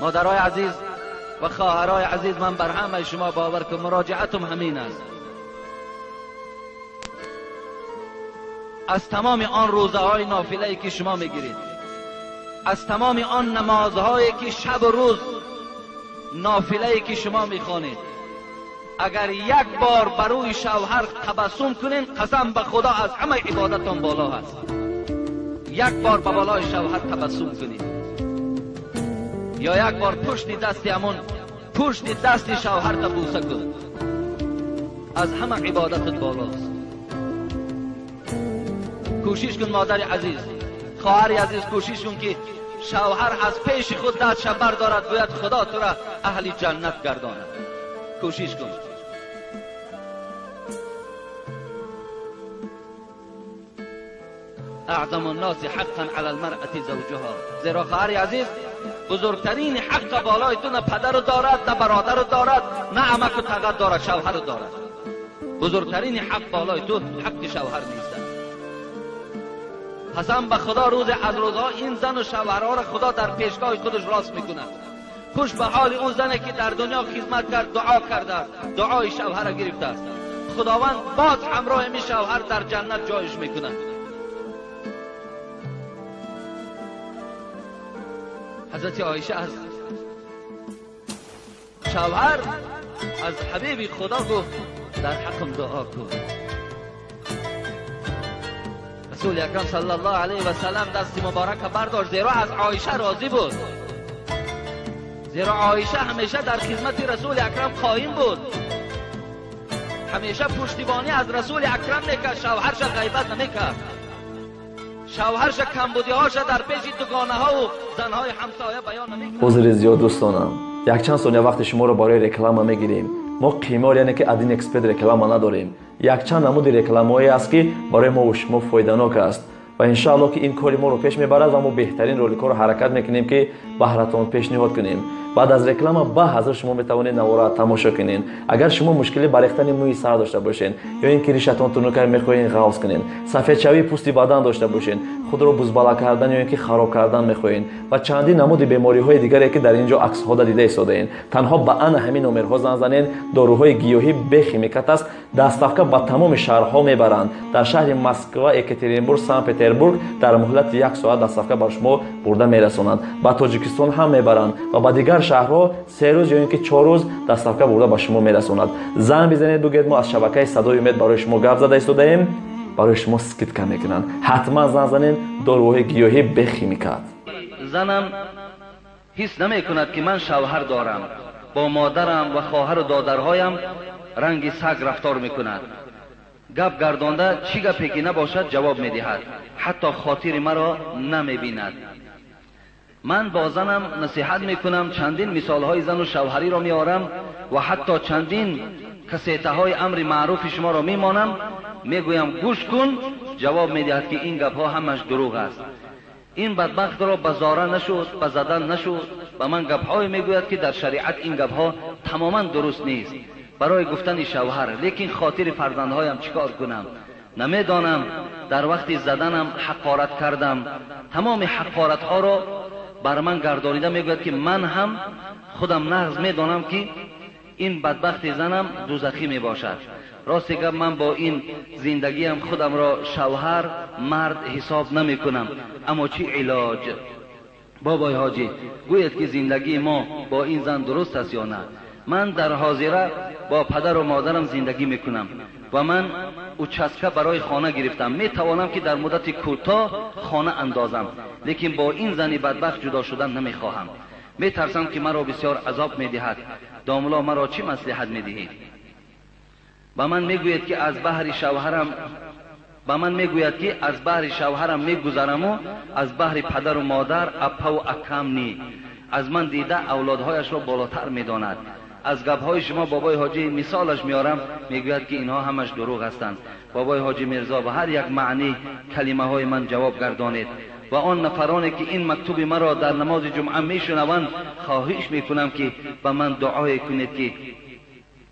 مادرای عزیز و خواهرای عزیز، من بر همه شما باور که مراجعتم همین است. از تمام آن روزهای نافله‌ای که شما میگیرید، از تمام آن نمازهایی که شب و روز نافله‌ای که شما میخوانید، اگر یک بار بر روی شوهر تبسم کنین، قسم به خدا از همه عبادتان بالا هست. یک بار به بالای شوهر تبسم کنید، یا یک بار پشت دست شوهر تا بوسه کن، از همه عبادتت بالاست. کوشش کن مادر عزیز، خواهر عزیز، کوشش کن که شوهر از پیش خود دستش بردارد، گوید خدا تو را اهل جنت گرداند. کوشش کن. اعظم الناس حقا علی المرأة زوجها. زیرا خواهر عزیز، بزرگترین حق بالای تو نه پدر دارد، نه برادر دارد، نه عمک و تقد دارد، شوهر دارد. بزرگترین حق بالای تو حق شوهر نیست. قسم به خدا روز از روزها این زن و شوهرها را خدا در پیشگاه خودش راست میکند. خوش به حال اون زنی که در دنیا خدمت کرد، دعا کرده، دعای شوهر را گرفته است. خداوند باز همراه می شوهر در جنت جایش میکند. حضرت عایشه از شوهر از حبیب خدا گفت در حقم دعا کن. رسول اکرم صلی الله علیه و سلم دست مبارک برداشت، زیرا از عایشه راضی بود. زیرا عایشه همیشه در خدمت رسول اکرم قایم بود، همیشه پشتیبانی از رسول اکرم میکرد، شوهرش غیبت نمیکرد، شوهرش کمبودی‌هاش در پیش دوگانه ها و زنهای همسایه بیان نمیکرد. عذر زیاد دوستانم، یک چند ثانیه وقت شما رو برای رکلام میگیریم. ما قیمار یعنی که ادین اکسپرت رکلام نداریم. یک چند نمود رکلامایی است که برای ما و شما فایده‌ناک است و ان شاء الله که این کاری ما رو پیش میبرد و ما بهترین رولیک‌ها رو حرکت میکنیم که بهراتون پیشنهاد کنیم. بعد از رکلام با حاضر شما میتوانید نوارا تماشا کنین. اگر شما مشکلی با ریختن موی سر داشته باشین یا اینکه ریشتون تونوکر میخواین غوض کنین، سفید شوی پوستی بدن داشته باشین، خود رو بزبالا کردن یا اینکه خراب کردن میخواین و چندین نمود بیماری های دیگری که در اینجا عکس ها دیده ایستاده این، تنها با ان همین نمرها زنگ زنین. داروهای گیاهی به خیمیکات است، دستافکا با تمام شهرها میبرند. در شهر مسکو، اکاترینبورگ، سن پترزبورگ در مهلت یک ساعت دستافکا بر شما برده میرسونند. با تاجیکستان هم میبرند و با دیگر شهرها 3 روز یا اینکه 4 روز دستافکا برده با شما میرسوند. زنگ بزنید بگید ما از شبکه صدای امید برای شما گپ زده ایستاده ایم، برای شما سکیت میکنند. حتما زنگ زنید. داروهای گیاهی به خیمیکات. زنم حس نمیکند که من شوهر دارم، با مادرم و خواهر و دادرهایم رنگ سگ رفتار میکند. گپ گردانده چی گپی که نباشد جواب میدهد، حتی خاطر مرا نمیبیند. من با زنم نصیحت میکنم، چندین مثال های زن و شوهری را میارم و حتی چندین کسیته های امر معروف شما را میمانم، میگویم گوش کن. جواب میدهد که این گپ ها همش دروغ است. این بدبخت را بزاره نشد، بزدن نشد، و من گپ های میگوید که در شریعت این گپ ها تماما درست نیست برای گفتن شوهر. لیکن خاطر فرزندهایم چیکار کنم نمیدانم. در وقت زدنم حقارت کردم، تمام حقارت ها را بر من گردانیده. میگوید که من هم خودم نغز میدانم که این بدبخت زنم دوزخی میباشد. راستی که من با این زندگیم خودم را شوهر مرد حساب نمی کنم. اما چی علاج؟ بابای حاجی گوید که زندگی ما با این زن درست است یا نه؟ من در حاضره با پدر و مادرم زندگی میکنم و من او چسکه برای خانه گرفتم. می توانم که در مدت کوتاه خانه اندازم، لیکن با این زنی بدبخت جدا شدن نمی خواهم. می ترسم که مرا بسیار عذاب می دهد. داملا مرا چی مصلحت می دهید؟ با من میگوید که از بحر شوهرم میگذرم و از بحر پدر و مادر اپا و اکم نی. از من دیده اولادهایش را بالاتر میداند. از گپهای شما بابای حاجی مثالش میارم، میگوید که اینها همش دروغ هستند. بابای حاجی میرزا به هر یک معنی کلمه های من جواب گردانید و آن نفرانی که این مکتوب مرا در نماز جمعه میشنوند خواهش میکنم که به من دعای کنید که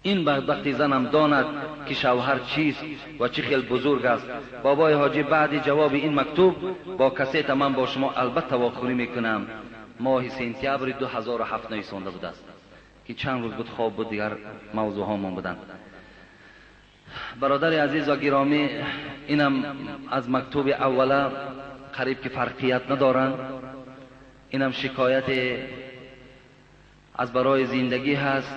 این بدبخت زنم داند که شوهر چیست و چه خیلی بزرگ است. بابای حاجی بعد جواب این مکتوب با کسیت من با شما البته واخوری میکنم. ماه سپتامبر 2007 نویسنده بوده است که چند روز بود خواب بود، دیگر موضوع هامون بودن. برادر عزیز و گرامی، اینم از مکتوب اوله قریب که فرقیت ندارن، اینم شکایت از برای زندگی هست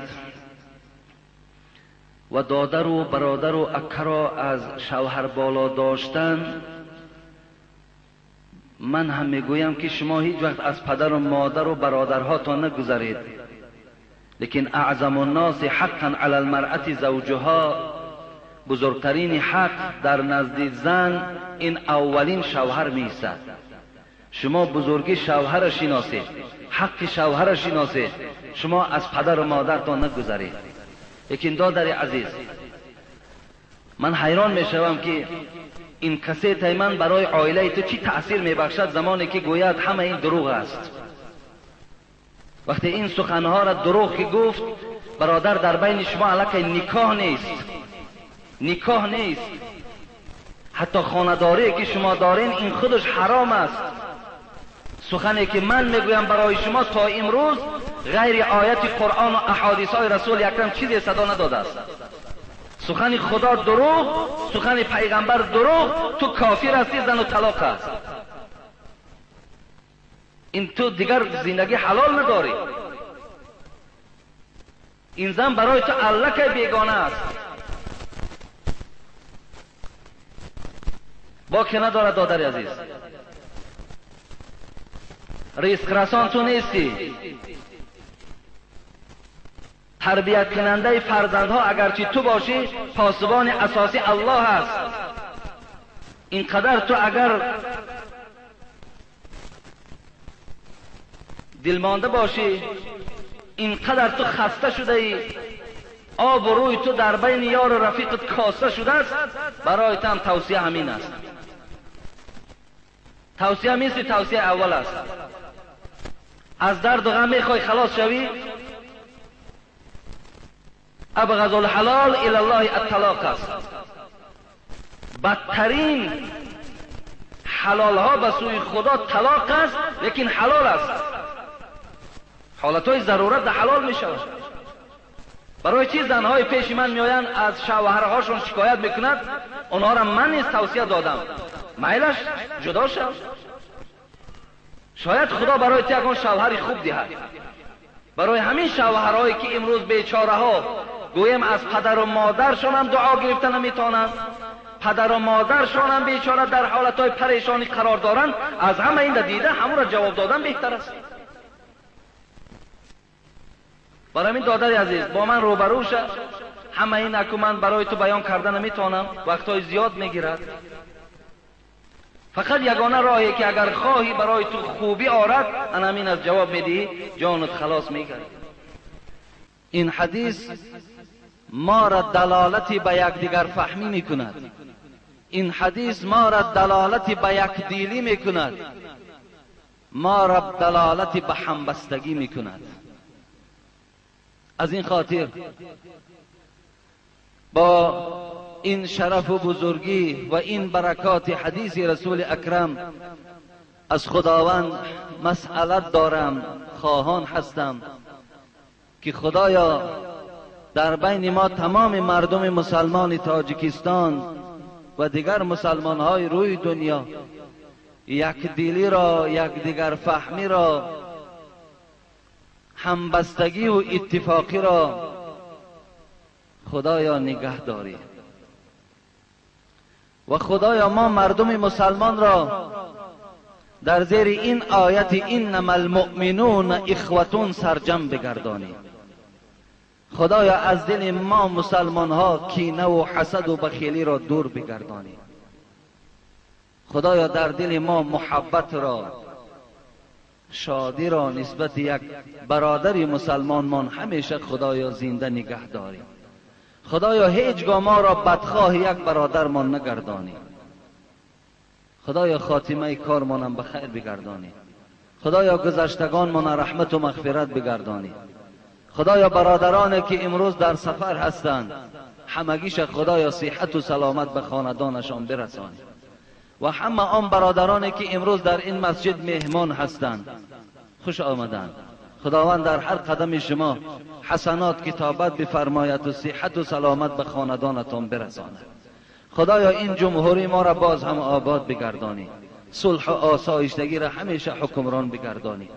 و دادر و برادر و اکه را از شوهر بالا داشتن. من هم میگویم که شما هیچ وقت از پدر و مادر و برادرهاتان نگذرید، لیکن اعظم الناس حقا علی المرأة زوجها، بزرگترین حق در نزد زن این اولین شوهر می‌ایستد. شما بزرگی شوهر شناسید، حق شوهر شناسید، شما از پدر و مادرتان نگذرید. لیکن دادر عزیز، من حیران میشوم که این کسیت من برای عائله تو چی تأثیر میبخشد زمانی که گوید همه این دروغ است. وقتی این سخنها را دروغ که گفت، برادر در بین شما علاقه نکاح نیست، نکاح نیست، حتی خانه‌داری که شما دارین این خودش حرام است. سخنی که من میگویم برای شما تا امروز غیر آیت قرآن و احادیث های رسول اکرم چیزی صدا نداده است. سخن خدا دروغ، سخن پیغمبر دروغ، تو کافر هستی، زن و طلاق است. این تو دیگر زندگی حلال نداری. این زن برای تو علکه بیگانه است. با که نداره دادر عزیز، رزق رسان تو نیستی، تربیت کننده فرزندها اگرچه تو باشی، پاسبان اساسی الله است. اینقدر تو اگر دلمانده باشی، اینقدر تو خسته شده ای، آب و روی تو در بین یار و رفیقت کاسته شده است، برایت هم توصیه همین است. توصیه مثل توصیه اول است. از درد و غم میخوای خلاص شوی، ابغض الحلال الی الله الطلاق است. بدترین حلال ها به سوی خدا طلاق است، لیکن حلال است. حالتهای ضرورت در حلال می شود. برای چی زنهای پیش من میآیند از شوهرهاشون شکایت میکنند؟ اونها را من نیز توصیه دادم، میلش جدا شو. شاید خدا برای تو یکون شوهر خوب دهد. برای همین شوهرهایی که امروز بیچاره ها گویم از پدر و مادرشان هم دعا گرفتن نمیتونند، پدر و مادرشان هم بیچاره در حالتهای پریشانی قرار دارند، از همه این دیده همون را جواب دادن بهتر است. برای همین دادر عزیز، با من روبرو شو. همه این که من برای تو بیان کردن نمیتونم، وقتهای زیاد میگیرد. فقط یگانه راهی که اگر خواهی برای تو خوبی آرد، انا همین از جواب میدی، جانت خلاص میگرد. این حدیث ما را دلالتی به یکدیگر فهمی میکند. این حدیث ما را دلالتی به یک دیلی میکند، ما را دلالتی به همبستگی میکند. از این خاطر با این شرف و بزرگی و این برکات حدیث رسول اکرم از خداوند مسئلت دارم، خواهان هستم که خدایا در بین ما تمام مردم مسلمان تاجیکستان و دیگر مسلمان های روی دنیا یک دیلی را، یک دیگر فهمی را، همبستگی و اتفاقی را خدایا نگه داری. و خدایا ما مردم مسلمان را در زیر این آیت انما المؤمنون اخوة سرجم بگردانی. خدایا از دل ما مسلمان ها کینه و حسد و بخیلی را دور بگردانی. خدایا در دل ما محبت را، شادی را نسبت یک برادری مسلمان من همیشه خدایا زنده نگه داری. خدایا هیچگاه ما را بدخواه یک برادر من نگردانی. خدایا خاتمه کارمانم به خیر بگردانی. خدایا گذشتگان من رحمت و مغفرت بگردانی. خدایا برادرانی که امروز در سفر هستند همگیش خدایا صحت و سلامت به خاندانشان برسانی. و همه آن برادرانی که امروز در این مسجد مهمان هستند خوش آمدند. خداوند در هر قدم شما حسنات کتابت بفرماید و صحت و سلامت به خاندانتان برساند. خدایا این جمهوری ما را باز هم آباد بگردانی، صلح و آسایشتگی را همیشه حکمران بگردانی.